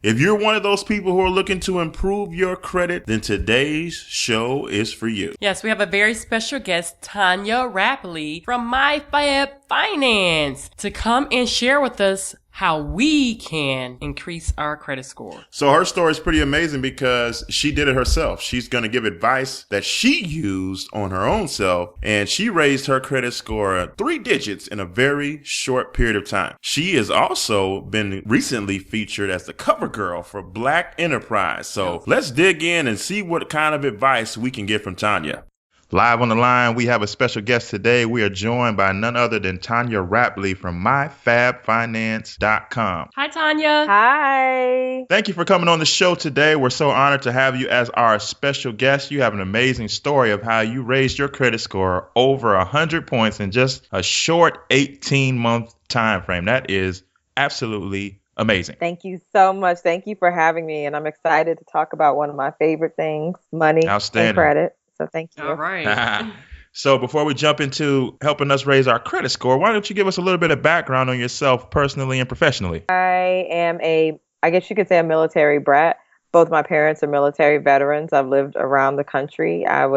If you're one of those people who are looking to improve your credit, then today's show is for you. Yes, we have a very special guest, Tonya Rapley from My Fab Finance, to come and share with us how we can increase our credit score. So her story is pretty amazing because she did it herself. She's going to give advice that she used on her own self, and she raised her credit score 3 digits in a very short period of time. She has also been recently featured as the cover girl for Black Enterprise. So let's dig in and see what kind of advice we can get from Tonya. Live on the line, we have a special guest today. We are joined by none other than Tonya Rapley from MyFabFinance.com. Hi, Tonya. Hi. Thank you for coming on the show today. We're so honored to have you as our special guest. You have an amazing story of how you raised your credit score over 100 points in just a short 18-month time frame. That is absolutely amazing. Thank you so much. Thank you for having me. And I'm excited to talk about one of my favorite things, money and credit. So thank you. All right. So before we jump into helping us raise our credit score, why don't you give us a little bit of background on yourself personally and professionally? I am I guess you could say a military brat. Both my parents are military veterans. I've lived around the country. I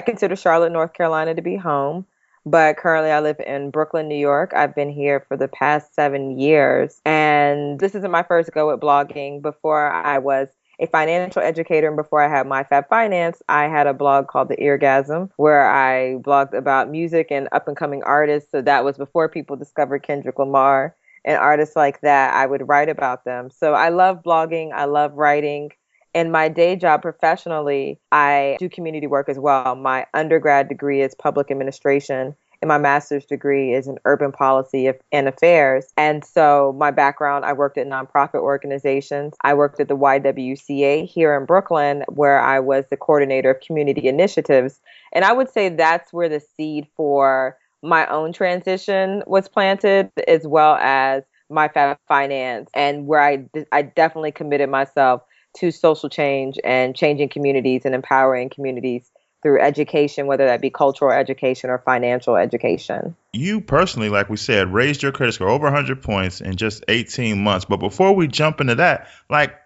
consider Charlotte, North Carolina to be home, but currently I live in Brooklyn, New York. I've been here for the past 7 years, and this isn't my first go at blogging. Before I was a financial educator, and before I had My Fab Finance, I had a blog called The Eargasm, where I blogged about music and up-and-coming artists. So that was before people discovered Kendrick Lamar and artists like that. I would write about them. So I love blogging. I love writing. In my day job professionally, I do community work as well. My undergrad degree is public administration, and my master's degree is in urban policy and affairs. And so my background, I worked at nonprofit organizations. I worked at the YWCA here in Brooklyn, where I was the coordinator of community initiatives. And I would say that's where the seed for my own transition was planted, as well as My Fab Finance, and where I definitely committed myself to social change and changing communities and empowering communities through education, whether that be cultural education or financial education. You personally, like we said, raised your credit score over 100 points in just 18 months. But before we jump into that,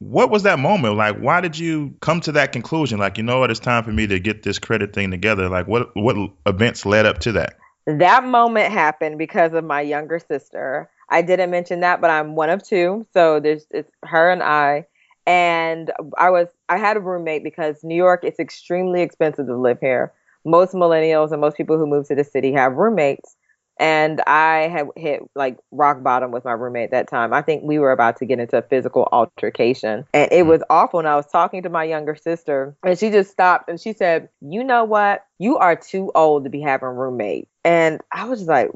what was that moment? Why did you come to that conclusion? You know what, it's time for me to get this credit thing together. What events led up to that? That moment happened because of my younger sister. I didn't mention that, but I'm one of two. So it's her and I. And I had a roommate because New York, it's extremely expensive to live here. Most millennials and most people who move to the city have roommates. And I had hit rock bottom with my roommate that time. I think we were about to get into a physical altercation, and it was awful. And I was talking to my younger sister, and she just stopped and she said, "You know what? You are too old to be having roommates." And I was just like,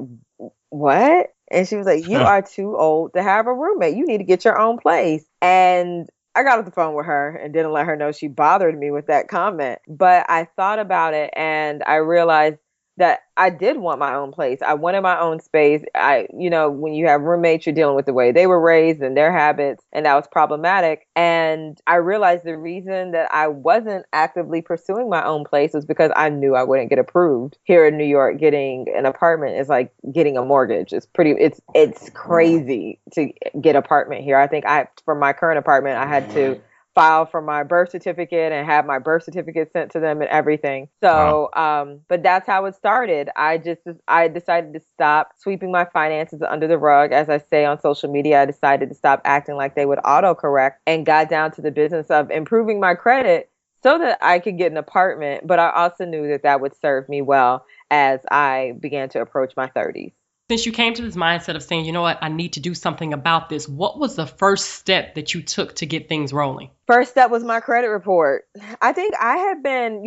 "What?" And she was like, "You are too old to have a roommate. You need to get your own place." And I got off the phone with her and didn't let her know she bothered me with that comment. But I thought about it, and I realized that I did want my own place. I wanted my own space. When you have roommates, you're dealing with the way they were raised and their habits, and that was problematic. And I realized the reason that I wasn't actively pursuing my own place was because I knew I wouldn't get approved. Here in New York, getting an apartment is like getting a mortgage. It's crazy to get an apartment here. I think for my current apartment, I had to file for my birth certificate and have my birth certificate sent to them and everything. So, but that's how it started. I decided to stop sweeping my finances under the rug. As I say on social media, I decided to stop acting like they would autocorrect and got down to the business of improving my credit so that I could get an apartment. But I also knew that that would serve me well as I began to approach my 30s. Since you came to this mindset of saying, you know what, I need to do something about this, what was the first step that you took to get things rolling? First step was my credit report. I think I had been,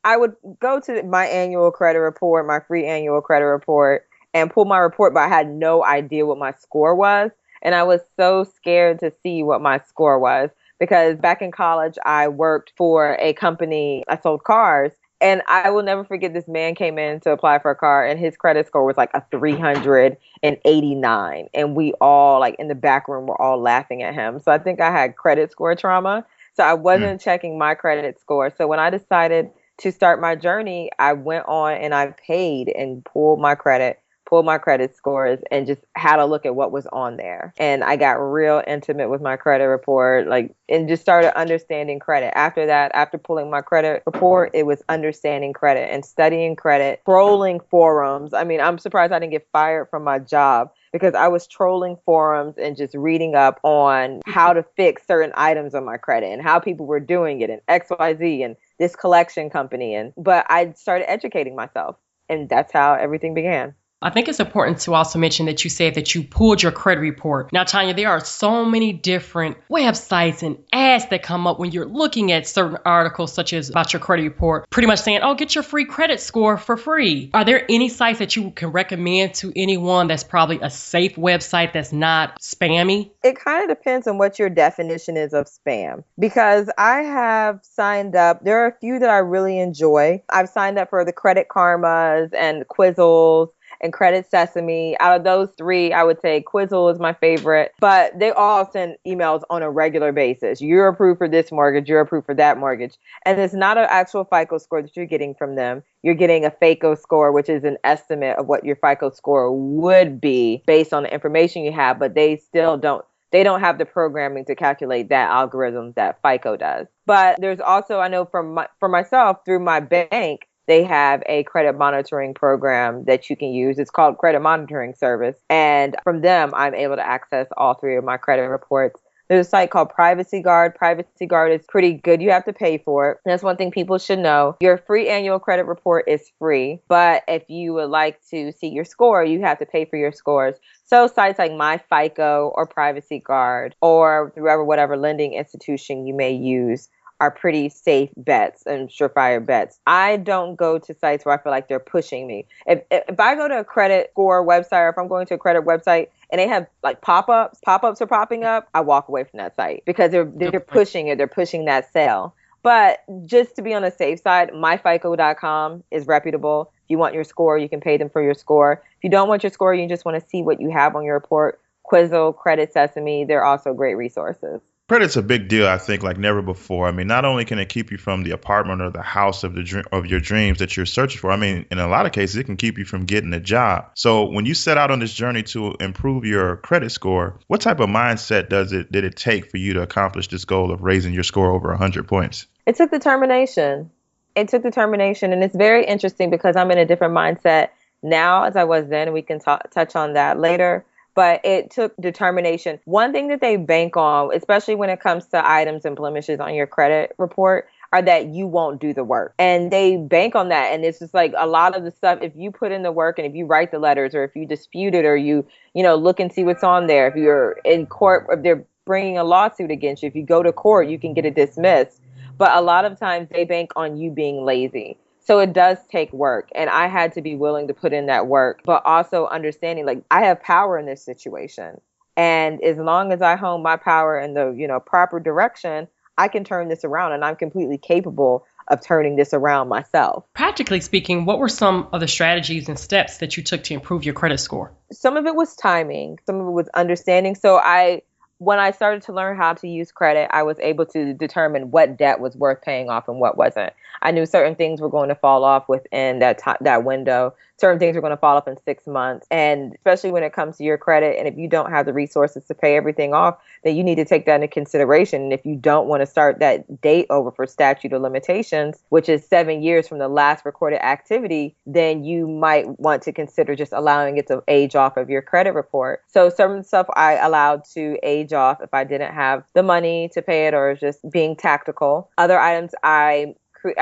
I would go to my annual credit report, my free annual credit report, and pull my report, but I had no idea what my score was. And I was so scared to see what my score was because back in college, I worked for a company. I sold cars. And I will never forget, this man came in to apply for a car and his credit score was like a 389. And we all, in the back room, were all laughing at him. So I think I had credit score trauma. So I wasn't checking my credit score. So when I decided to start my journey, I went on and I paid and pulled pulled my credit scores and just had a look at what was on there. And I got real intimate with my credit report, and just started understanding credit. After that, after pulling my credit report, it was understanding credit and studying credit, trolling forums. I mean, I'm surprised I didn't get fired from my job because I was trolling forums and just reading up on how to fix certain items on my credit and how people were doing it and XYZ and this collection company. But I started educating myself, and that's how everything began. I think it's important to also mention that you said that you pulled your credit report. Now, Tonya, there are so many different websites and ads that come up when you're looking at certain articles, such as about your credit report, pretty much saying, oh, get your free credit score for free. Are there any sites that you can recommend to anyone that's probably a safe website that's not spammy? It kind of depends on what your definition is of spam, because I have signed up. There are a few that I really enjoy. I've signed up for the Credit Karmas and Quizzles and Credit Sesame. Out of those three, I would say Quizzle is my favorite, but they all send emails on a regular basis. You're approved for this mortgage, you're approved for that mortgage. And it's not an actual FICO score that you're getting from them. You're getting a FACO score, which is an estimate of what your FICO score would be based on the information you have, but they don't have the programming to calculate that algorithm that FICO does. But there's also, I know for myself, through my bank, they have a credit monitoring program that you can use. It's called Credit Monitoring Service. And from them, I'm able to access all three of my credit reports. There's a site called Privacy Guard. Privacy Guard is pretty good. You have to pay for it. That's one thing people should know. Your free annual credit report is free. But if you would like to see your score, you have to pay for your scores. So sites like MyFICO or Privacy Guard or whatever lending institution you may use are pretty safe bets and surefire bets. I don't go to sites where I feel like they're pushing me. If I go to a credit score website, or if I'm going to a credit website and they have like pop-ups are popping up, I walk away from that site because they're pushing it. They're pushing that sale. But just to be on the safe side, myfico.com is reputable. If you want your score, you can pay them for your score. If you don't want your score, you just want to see what you have on your report, Quizzle, Credit Sesame, they're also great resources. Credit's a big deal, I think, like never before. I mean, not only can it keep you from the apartment or the house of your dreams that you're searching for, I mean, in a lot of cases, it can keep you from getting a job. So when you set out on this journey to improve your credit score, what type of mindset did it take for you to accomplish this goal of raising your score over 100 points? It took determination. And it's very interesting because I'm in a different mindset now as I was then, and we can touch on that later. But it took determination. One thing that they bank on, especially when it comes to items and blemishes on your credit report, are that you won't do the work. And they bank on that. And it's just like a lot of the stuff, if you put in the work and if you write the letters or if you dispute it or you look and see what's on there, if you're in court, if they're bringing a lawsuit against you, if you go to court, you can get it dismissed. But a lot of times they bank on you being lazy. So it does take work, and I had to be willing to put in that work, but also understanding like I have power in this situation. And as long as I hone my power in the, proper direction, I can turn this around, and I'm completely capable of turning this around myself. Practically speaking, what were some of the strategies and steps that you took to improve your credit score? Some of it was timing. Some of it was understanding. So when I started to learn how to use credit, I was able to determine what debt was worth paying off and what wasn't. I knew certain things were going to fall off within that window. Certain things were going to fall off in 6 months. And especially when it comes to your credit, and if you don't have the resources to pay everything off, then you need to take that into consideration. And if you don't want to start that date over for statute of limitations, which is 7 years from the last recorded activity, then you might want to consider just allowing it to age off of your credit report. So some stuff I allowed to age off if I didn't have the money to pay it or just being tactical. Other items I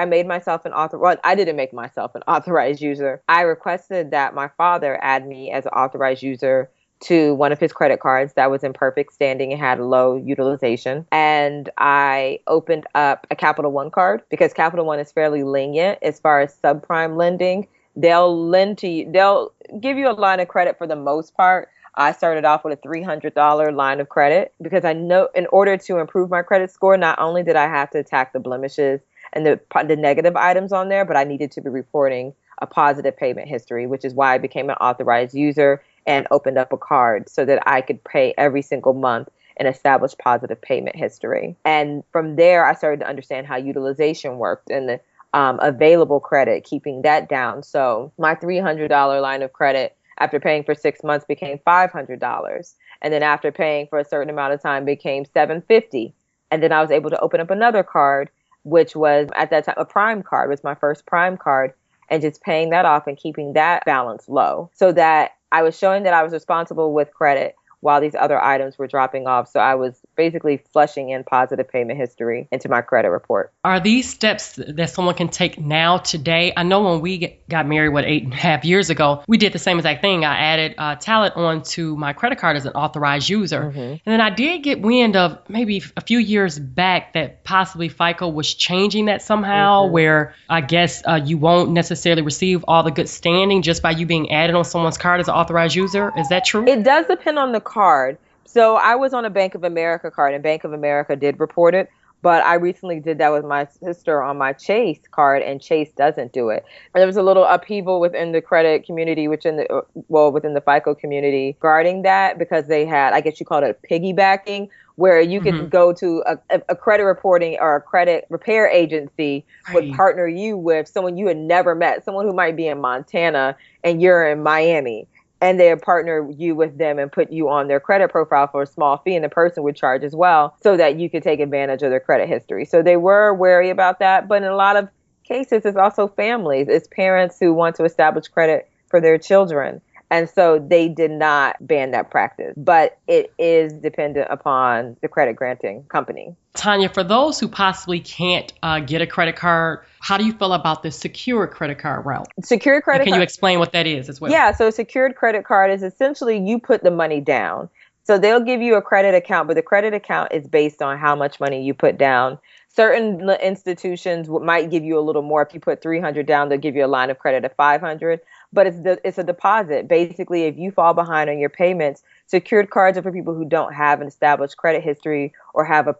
made myself I didn't make myself an authorized user. I requested that my father add me as an authorized user to one of his credit cards that was in perfect standing and had low utilization. And I opened up a Capital One card because Capital One is fairly lenient as far as subprime lending. They'll lend to you. They'll give you a line of credit for the most part. I started off with a $300 line of credit because I know in order to improve my credit score, not only did I have to attack the blemishes and the negative items on there, but I needed to be reporting a positive payment history, which is why I became an authorized user and opened up a card so that I could pay every single month and establish positive payment history. And from there, I started to understand how utilization worked and the available credit, keeping that down. So my $300 line of credit, After paying for 6 months became $500. And then after paying for a certain amount of time became $750. And then I was able to open up another card, which was at that time a Prime card, was my first Prime card, and just paying that off and keeping that balance low so that I was showing that I was responsible with credit while these other items were dropping off. So I was basically flushing in positive payment history into my credit report. Are these steps that someone can take now, today? I know when we got married, 8.5 years ago, we did the same exact thing. I added Talaat onto my credit card as an authorized user. And then I did get wind of maybe a few years back that possibly FICO was changing that somehow, where I guess you won't necessarily receive all the good standing just by you being added on someone's card as an authorized user. Is that true? It does depend on the card. So I was on a Bank of America card, and Bank of America did report it. But I recently did that with my sister on my Chase card, and Chase doesn't do it. And there was a little upheaval within the credit community, within the FICO community regarding that, because they had, I guess you call it piggybacking, where you could go to a credit reporting or a credit repair agency would partner you with someone you had never met, someone who might be in Montana and you're in Miami. And they would partner you with them and put you on their credit profile for a small fee, and the person would charge as well so that you could take advantage of their credit history. So they were wary about that. But in a lot of cases, it's also families. It's parents who want to establish credit for their children. And so they did not ban that practice, but it is dependent upon the credit granting company. Tonya, for those who possibly can't get a credit card, how do you feel about the secured credit card route? Secured credit Can you explain what that is as well? Yeah, so a secured credit card is essentially you put the money down. So they'll give you a credit account, but the credit account is based on how much money you put down. Certain institutions might give you a little more. If you put $300 down, they'll give you a line of credit of $500. But it's a deposit. Basically, if you fall behind on your payments, secured cards are for people who don't have an established credit history or have a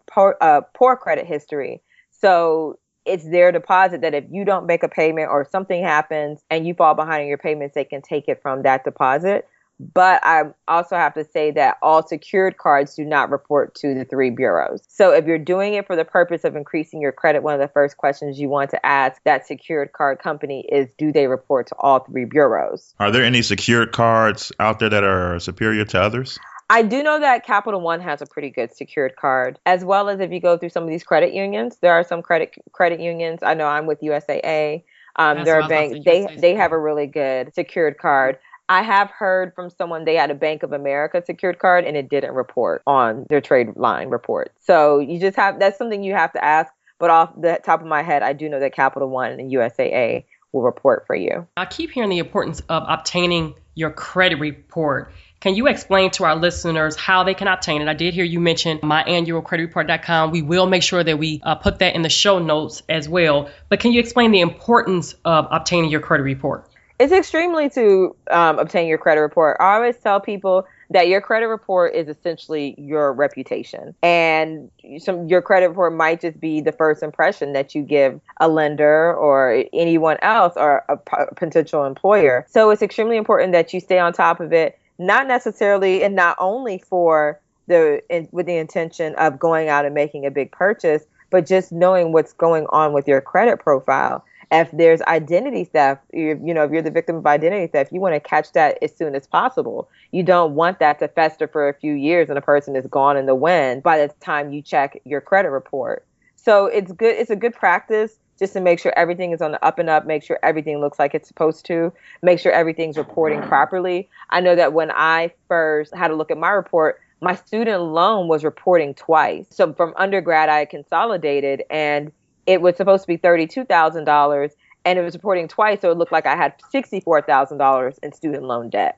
poor credit history. So it's their deposit that if you don't make a payment or something happens and you fall behind on your payments, they can take it from that deposit. But I also have to say that all secured cards do not report to the 3 bureaus. So if you're doing it for the purpose of increasing your credit, one of the first questions you want to ask that secured card company is, do they report to all 3 bureaus? Are there any secured cards out there that are superior to others? I do know that Capital One has a pretty good secured card, as well as if you go through some of these credit unions. There are some credit unions. I know I'm with USAA. They're a bank. They have a really good secured card. I have heard from someone they had a Bank of America secured card and it didn't report on their trade line report. So you just that's something you have to ask. But off the top of my head, I do know that Capital One and USAA will report for you. I keep hearing the importance of obtaining your credit report. Can you explain to our listeners how they can obtain it? I did hear you mention myannualcreditreport.com. We will make sure that we put that in the show notes as well. But can you explain the importance of obtaining your credit report? It's extremely to obtain your credit report. I always tell people that your credit report is essentially your reputation. And your credit report might just be the first impression that you give a lender or anyone else or a potential employer. So it's extremely important that you stay on top of it, not necessarily and not only with the intention of going out and making a big purchase, but just knowing what's going on with your credit profile. If there's identity theft, if you're the victim of identity theft, you want to catch that as soon as possible. You don't want that to fester for a few years and a person is gone in the wind by the time you check your credit report. So it's good. It's a good practice just to make sure everything is on the up and up, make sure everything looks like it's supposed to, make sure everything's reporting properly. I know that when I first had a look at my report, my student loan was reporting twice. So from undergrad, I consolidated and it was supposed to be $32,000 and it was reporting twice. So it looked like I had $64,000 in student loan debt.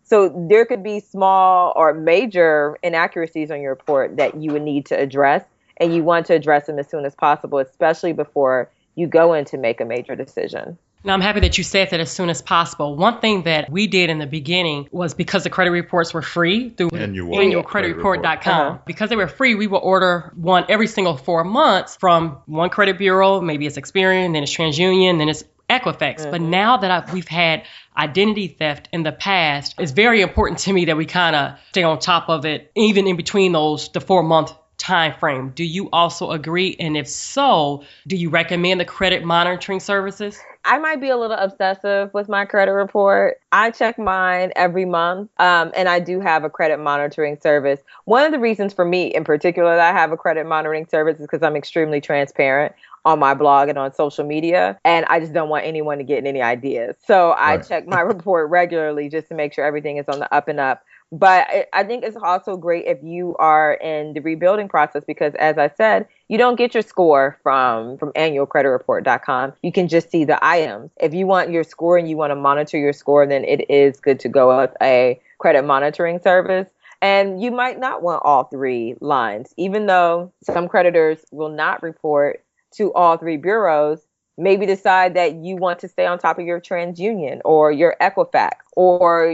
So there could be small or major inaccuracies on your report that you would need to address, and you want to address them as soon as possible, especially before you go in to make a major decision. Now, I'm happy that you said that as soon as possible. One thing that we did in the beginning was because the credit reports were free through annualcreditreport.com. Because they were free, we will order one every single 4 months from one credit bureau. Maybe it's Experian, then it's TransUnion, then it's Equifax. But now that we've had identity theft in the past, it's very important to me that we kind of stay on top of it, even in between the 4 month time frame. Do you also agree? And if so, do you recommend the credit monitoring services? I might be a little obsessive with my credit report. I check mine every month, and I do have a credit monitoring service. One of the reasons for me in particular that I have a credit monitoring service is because I'm extremely transparent on my blog and on social media, and I just don't want anyone to get any ideas. So I check my report regularly just to make sure everything is on the up and up. But I think it's also great if you are in the rebuilding process because, as I said, you don't get your score from annualcreditreport.com. You can just see the items. If you want your score and you want to monitor your score, then it is good to go with a credit monitoring service. And you might not want all three lines, even though some creditors will not report to all three bureaus. Maybe decide that you want to stay on top of your TransUnion or your Equifax, or,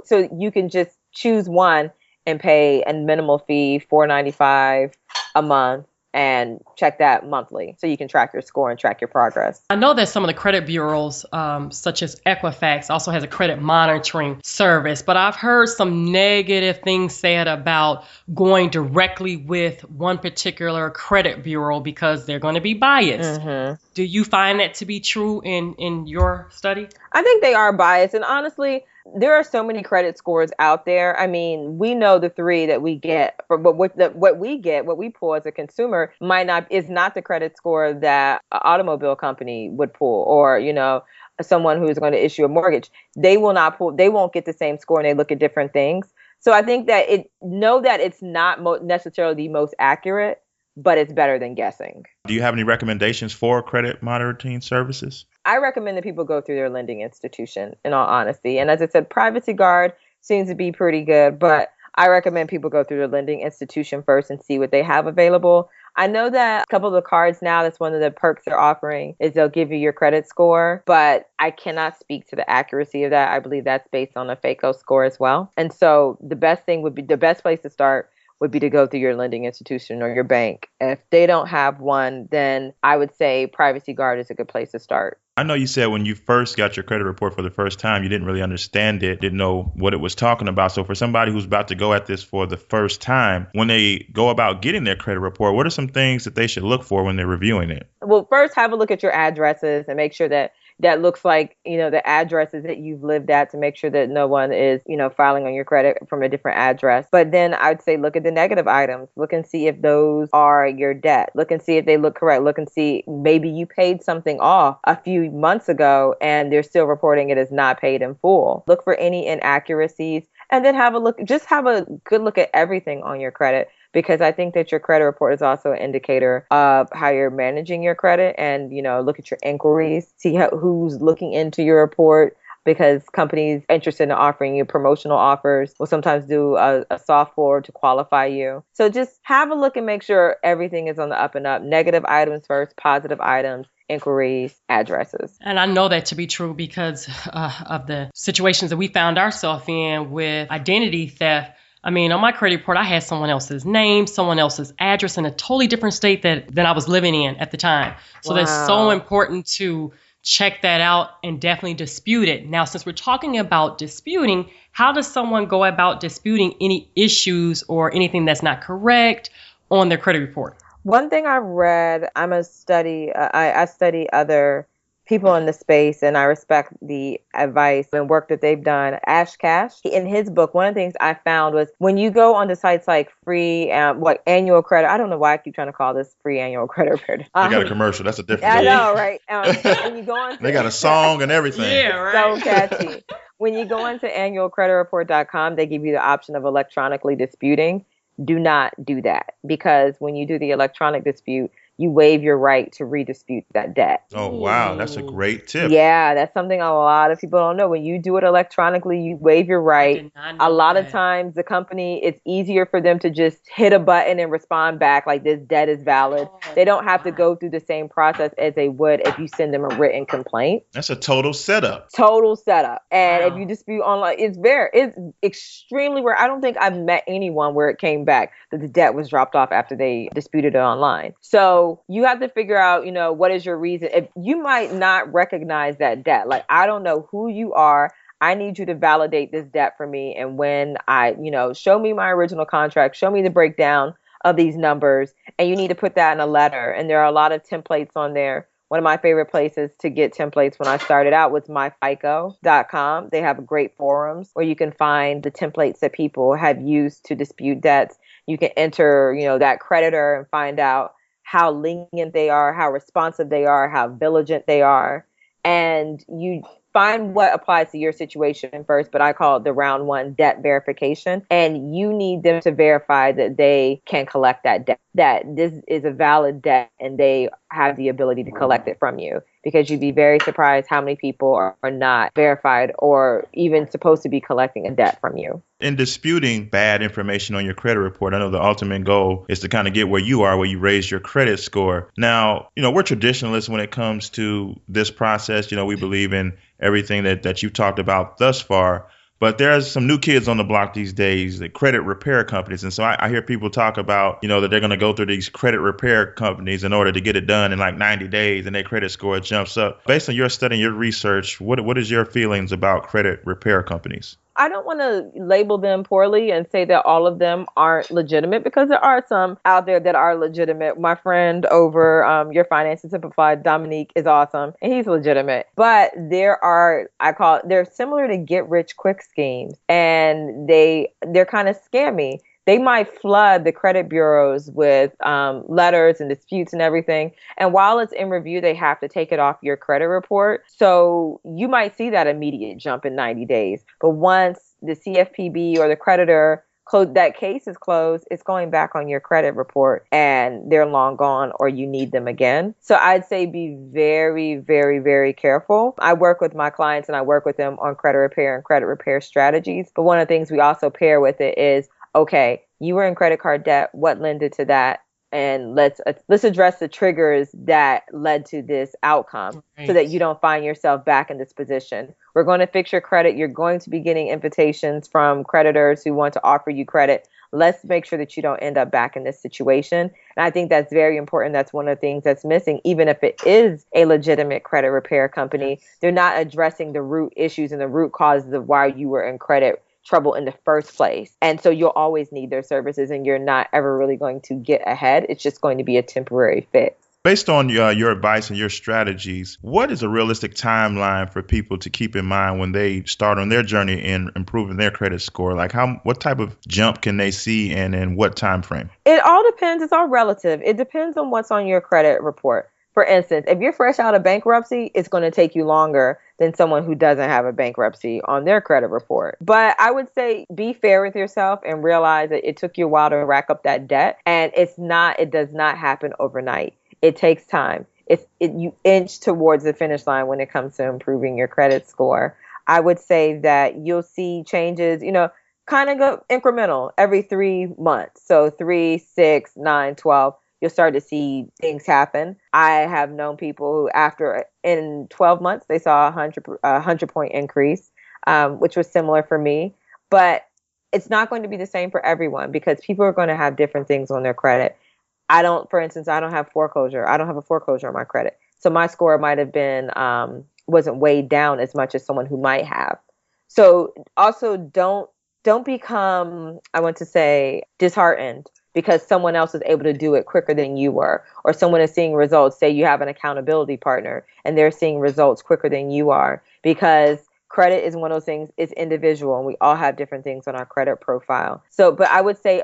so you can just choose one and pay a minimal fee, $4.95 a month, and check that monthly so you can track your score and track your progress. I know that some of the credit bureaus, such as Equifax, also has a credit monitoring service, but I've heard some negative things said about going directly with one particular credit bureau because they're going to be biased. Mm-hmm. Do you find that to be true in your study? I think they are biased. And honestly, there are so many credit scores out there. I mean, we know the three that we get, but what we pull as a consumer is not the credit score that an automobile company would pull, or, someone who's going to issue a mortgage. They won't get the same score, and they look at different things. So I think that it's not necessarily the most accurate, but it's better than guessing. Do you have any recommendations for credit monitoring services? I recommend that people go through their lending institution, in all honesty. And as I said, Privacy Guard seems to be pretty good, but I recommend people go through their lending institution first and see what they have available. I know that a couple of the cards now, that's one of the perks they're offering, is they'll give you your credit score, but I cannot speak to the accuracy of that. I believe that's based on a FACO score as well. And so the best place to start would be to go through your lending institution or your bank. If they don't have one, then I would say Privacy Guard is a good place to start. I know you said when you first got your credit report for the first time, you didn't really understand it, didn't know what it was talking about. So for somebody who's about to go at this for the first time, when they go about getting their credit report, what are some things that they should look for when they're reviewing it? Well, first, have a look at your addresses and make sure that looks like, the addresses that you've lived at, to make sure that no one is, filing on your credit from a different address. But then I'd say look at the negative items. Look and see if those are your debt. Look and see if they look correct. Look and see maybe you paid something off a few months ago and they're still reporting it as not paid in full. Look for any inaccuracies, and then have a good look at everything on your credit. Because I think that your credit report is also an indicator of how you're managing your credit, and, look at your inquiries, see who's looking into your report, because companies interested in offering you promotional offers will sometimes do a soft forward to qualify you. So just have a look and make sure everything is on the up and up. Negative items first, positive items, inquiries, addresses. And I know that to be true because of the situations that we found ourselves in with identity theft. I mean, on my credit report, I had someone else's name, someone else's address in a totally different state than I was living in at the time. So That's so important to check that out and definitely dispute it. Now, since we're talking about disputing, how does someone go about disputing any issues or anything that's not correct on their credit report? One thing I've read, I study other people in the space, and I respect the advice and work that they've done. Ash Cash, in his book, one of the things I found was when you go onto sites like free, annual credit. I don't know why I keep trying to call this free annual credit report. They got a commercial. That's a different. I know, right? When you go on, they got a song and everything. Yeah, right. So catchy. When you go onto annualcreditreport.com, they give you the option of electronically disputing. Do not do that, because when you do the electronic dispute, you waive your right to redispute that debt. Oh, wow. That's a great tip. Yeah, that's something a lot of people don't know. When you do it electronically, you waive your right. A lot of times the company, it's easier for them to just hit a button and respond back like this debt is valid. They don't have to go through the same process as they would if you send them a written complaint. That's a total setup. And if you dispute online, it's extremely rare. I don't think I've met anyone where it came back that the debt was dropped off after they disputed it online. So you have to figure out, what is your reason. If you might not recognize that debt, like, I don't know who you are. I need you to validate this debt for me. And when show me my original contract, show me the breakdown of these numbers, and you need to put that in a letter. And there are a lot of templates on there. One of my favorite places to get templates when I started out was myfico.com. They have great forums where you can find the templates that people have used to dispute debts. You can enter, that creditor and find out how lenient they are, how responsive they are, how vigilant they are. And you find what applies to your situation first, but I call it the round one debt verification. And you need them to verify that they can collect that debt, that this is a valid debt and they have the ability to collect it from you. Because you'd be very surprised how many people are not verified or even supposed to be collecting a debt from you. In disputing bad information on your credit report, I know the ultimate goal is to kind of get where you are, where you raise your credit score. Now, we're traditionalists when it comes to this process. We believe in everything that you've talked about thus far. But there's some new kids on the block these days, the credit repair companies. And so I hear people talk about, that they're going to go through these credit repair companies in order to get it done in like 90 days and their credit score jumps up. Based on your study and your research, what is your feelings about credit repair companies? I don't want to label them poorly and say that all of them aren't legitimate, because there are some out there that are legitimate. My friend over Your Finances Simplified, Dominique, is awesome and he's legitimate. But there are, they're similar to get rich quick schemes, and they're kind of scammy. They might flood the credit bureaus with letters and disputes and everything. And while it's in review, they have to take it off your credit report. So you might see that immediate jump in 90 days. But once the CFPB or the creditor that case is closed, it's going back on your credit report and they're long gone, or you need them again. So I'd say be very, very, very careful. I work with my clients and I work with them on credit repair and credit repair strategies. But one of the things we also pair with it is, okay, you were in credit card debt. What led to that? And let's address the triggers that led to this outcome, so that you don't find yourself back in this position. We're going to fix your credit. You're going to be getting invitations from creditors who want to offer you credit. Let's make sure that you don't end up back in this situation. And I think that's very important. That's one of the things that's missing. Even if it is a legitimate credit repair company, they're not addressing the root issues and the root causes of why you were in credit trouble in the first place. And so you'll always need their services, and you're not ever really going to get ahead. It's just going to be a temporary fix. Based on your advice and your strategies, what is a realistic timeline for people to keep in mind when they start on their journey in improving their credit score? Like what type of jump can they see, and in what time frame? It all depends. It's all relative. It depends on what's on your credit report. For instance, if you're fresh out of bankruptcy, it's going to take you longer than someone who doesn't have a bankruptcy on their credit report. But I would say be fair with yourself and realize that it took you a while to rack up that debt. And it does not happen overnight. It takes time. You inch towards the finish line when it comes to improving your credit score. I would say that you'll see changes, kind of go incremental every 3 months. So 3, 6, 9, 12. You'll start to see things happen. I have known people who in 12 months, they saw a 100-point increase, which was similar for me. But it's not going to be the same for everyone, because people are going to have different things on their credit. For instance, I don't have foreclosure. I don't have a foreclosure on my credit. So my score might have been, wasn't weighed down as much as someone who might have. So also don't become, I want to say, disheartened because someone else is able to do it quicker than you were, or someone is seeing results. Say you have an accountability partner and they're seeing results quicker than you are, because credit is one of those things. It's individual, and we all have different things on our credit profile. So, but I would say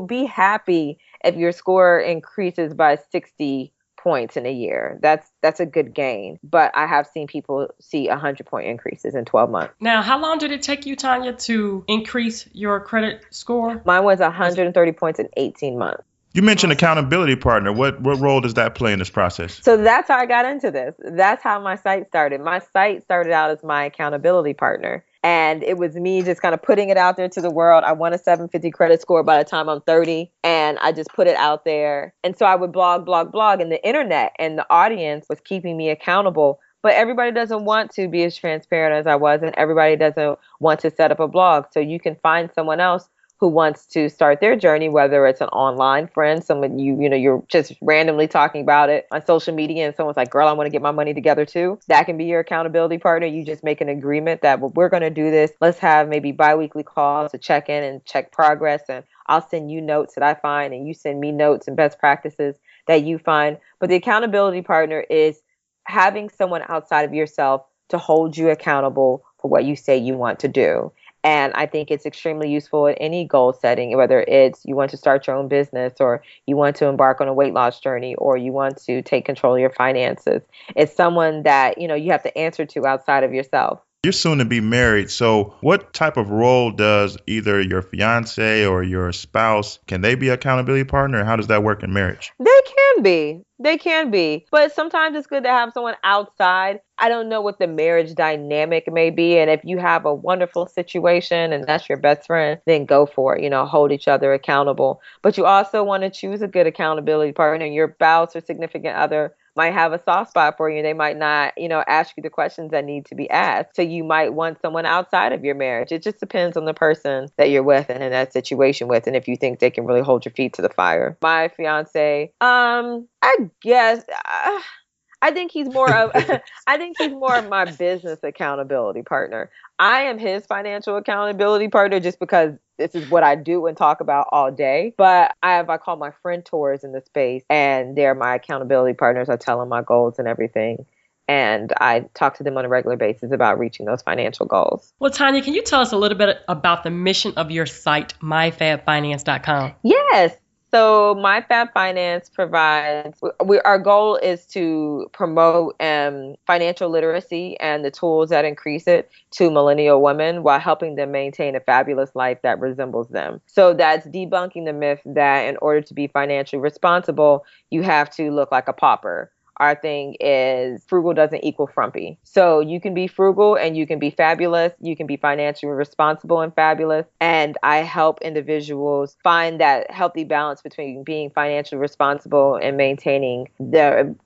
be happy if your score increases by 60 points in a year. That's a good gain. But I have seen people see 100-point increases in 12 months. Now, how long did it take you, Tonya, to increase your credit score? Mine was 130 points in 18 months. You mentioned accountability partner. What role does that play in this process? So that's how I got into this. That's how my site started. My site started out as my accountability partner. And it was me just kind of putting it out there to the world. I want a 750 credit score by the time I'm 30. And I just put it out there. And so I would blog. And the internet and the audience was keeping me accountable. But everybody doesn't want to be as transparent as I was. And everybody doesn't want to set up a blog. So you can find someone else who wants to start their journey, whether it's an online friend, someone you're just randomly talking about it on social media, and someone's like, girl, I want to get my money together too. That can be your accountability partner. You just make an agreement that, well, we're going to do this. Let's have maybe biweekly calls to check in and check progress. And I'll send you notes that I find, and you send me notes and best practices that you find. But the accountability partner is having someone outside of yourself to hold you accountable for what you say you want to do. And I think it's extremely useful in any goal setting, whether it's you want to start your own business, or you want to embark on a weight loss journey, or you want to take control of your finances. It's someone that, you have to answer to outside of yourself. You're soon to be married. So what type of role does either your fiance or your spouse, can they be accountability partner? And how does that work in marriage? They can be. They can be. But sometimes it's good to have someone outside. I don't know what the marriage dynamic may be. And if you have a wonderful situation and that's your best friend, then go for it. Hold each other accountable. But you also want to choose a good accountability partner. Your spouse or significant other might have a soft spot for you. They might not, ask you the questions that need to be asked. So you might want someone outside of your marriage. It just depends on the person that you're with and in that situation with, and if you think they can really hold your feet to the fire. My fiance, I guess, I think he's more of my business accountability partner. I am his financial accountability partner just because this is what I do and talk about all day. But I call my friend tours in the space, and they're my accountability partners. I tell them my goals and everything. And I talk to them on a regular basis about reaching those financial goals. Well, Tonya, can you tell us a little bit about the mission of your site, myfabfinance.com? Yes. So MyFab Finance provides, our goal is to promote financial literacy and the tools that increase it to millennial women while helping them maintain a fabulous life that resembles them. So that's debunking the myth that in order to be financially responsible, you have to look like a pauper. Our thing is frugal doesn't equal frumpy. So you can be frugal and you can be fabulous. You can be financially responsible and fabulous. And I help individuals find that healthy balance between being financially responsible and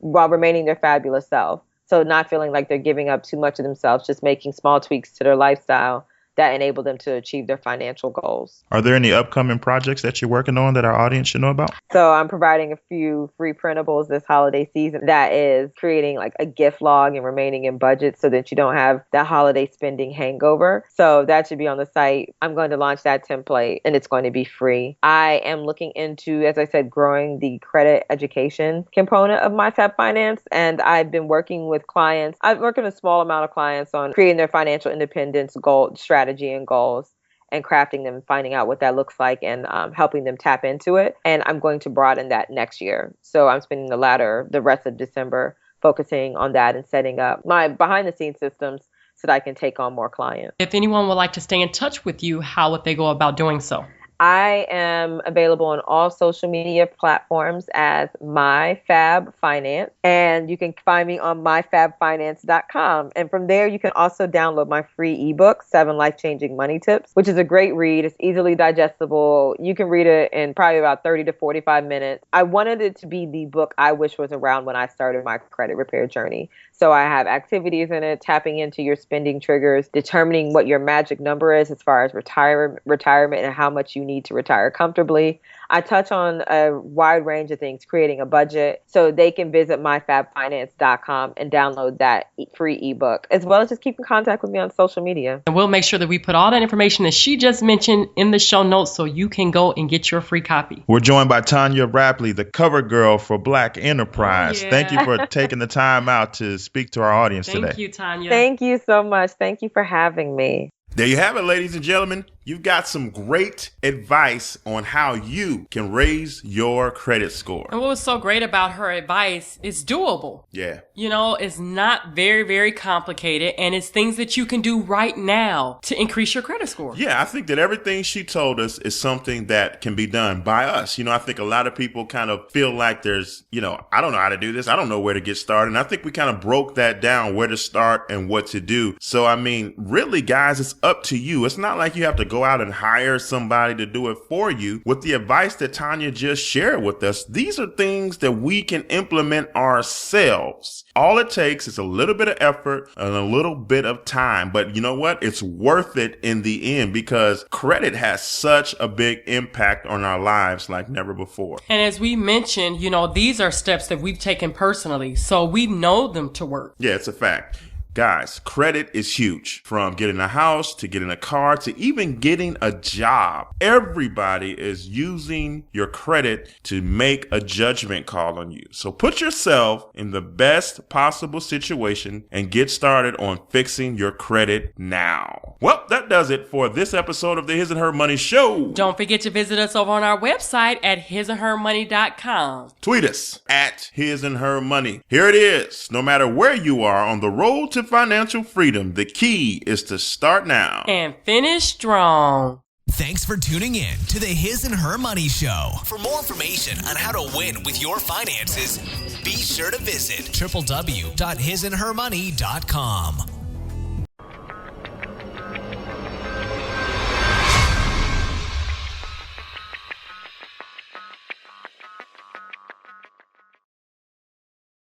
while remaining their fabulous self. So not feeling like they're giving up too much of themselves, just making small tweaks to their lifestyle that enable them to achieve their financial goals. Are there any upcoming projects that you're working on that our audience should know about? So I'm providing a few free printables this holiday season that is creating like a gift log and remaining in budget so that you don't have that holiday spending hangover. So that should be on the site. I'm going to launch that template and it's going to be free. I am looking into, as I said, growing the credit education component of MyFab Finance. And I've been working with clients. I've worked with a small amount of clients on creating their financial independence goal strategy and goals and crafting them, finding out what that looks like and helping them tap into it. And I'm going to broaden that next year. So I'm spending the rest of December focusing on that and setting up my behind the scenes systems so that I can take on more clients. If anyone would like to stay in touch with you, how would they go about doing so? I am available on all social media platforms as MyFab Finance, and you can find me on myfabfinance.com. And from there, you can also download my free ebook, 7 Life-Changing Money Tips, which is a great read. It's easily digestible. You can read it in probably about 30 to 45 minutes. I wanted it to be the book I wish was around when I started my credit repair journey. So I have activities in it, tapping into your spending triggers, determining what your magic number is as far as retirement and how much you need to retire comfortably. I touch on a wide range of things, creating a budget. So they can visit myfabfinance.com and download that free ebook, as well as just keep in contact with me on social media. And we'll make sure that we put all that information that she just mentioned in the show notes so you can go and get your free copy. We're joined by Tonya Rapley, the cover girl for Black Enterprise. Yeah. Thank you for taking the time out to speak to our audience today. Thank you, Tonya. Thank you so much. Thank you for having me. There you have it, ladies and gentlemen. You've got some great advice on how you can raise your credit score. And what was so great about her advice is doable. Yeah. It's not very, very complicated, and it's things that you can do right now to increase your credit score. Yeah, I think that everything she told us is something that can be done by us. I think a lot of people kind of feel like there's, I don't know how to do this. I don't know where to get started. And I think we kind of broke that down, where to start and what to do. So, really, guys, it's up to you. It's not like you have to go out and hire somebody to do it for you. With the advice that Tonya just shared with us, these are things that we can implement ourselves. All it takes is a little bit of effort and a little bit of time. But you know what? It's worth it in the end because credit has such a big impact on our lives like never before. And as we mentioned, these are steps that we've taken personally, so we know them to work. Yeah, it's a fact. Guys, credit is huge. From getting a house to getting a car to even getting a job. Everybody is using your credit to make a judgment call on you. So put yourself in the best possible situation and get started on fixing your credit now. Well, that does it for this episode of the His and Her Money Show. Don't forget to visit us over on our website at hisandhermoney.com. Tweet us at His and Her Money. Here it is. No matter where you are on the road to financial freedom, the key is to start now and finish strong. Thanks for tuning in to the His and Her Money Show. For more information on how to win with your finances, be sure to visit www.hisandhermoney.com.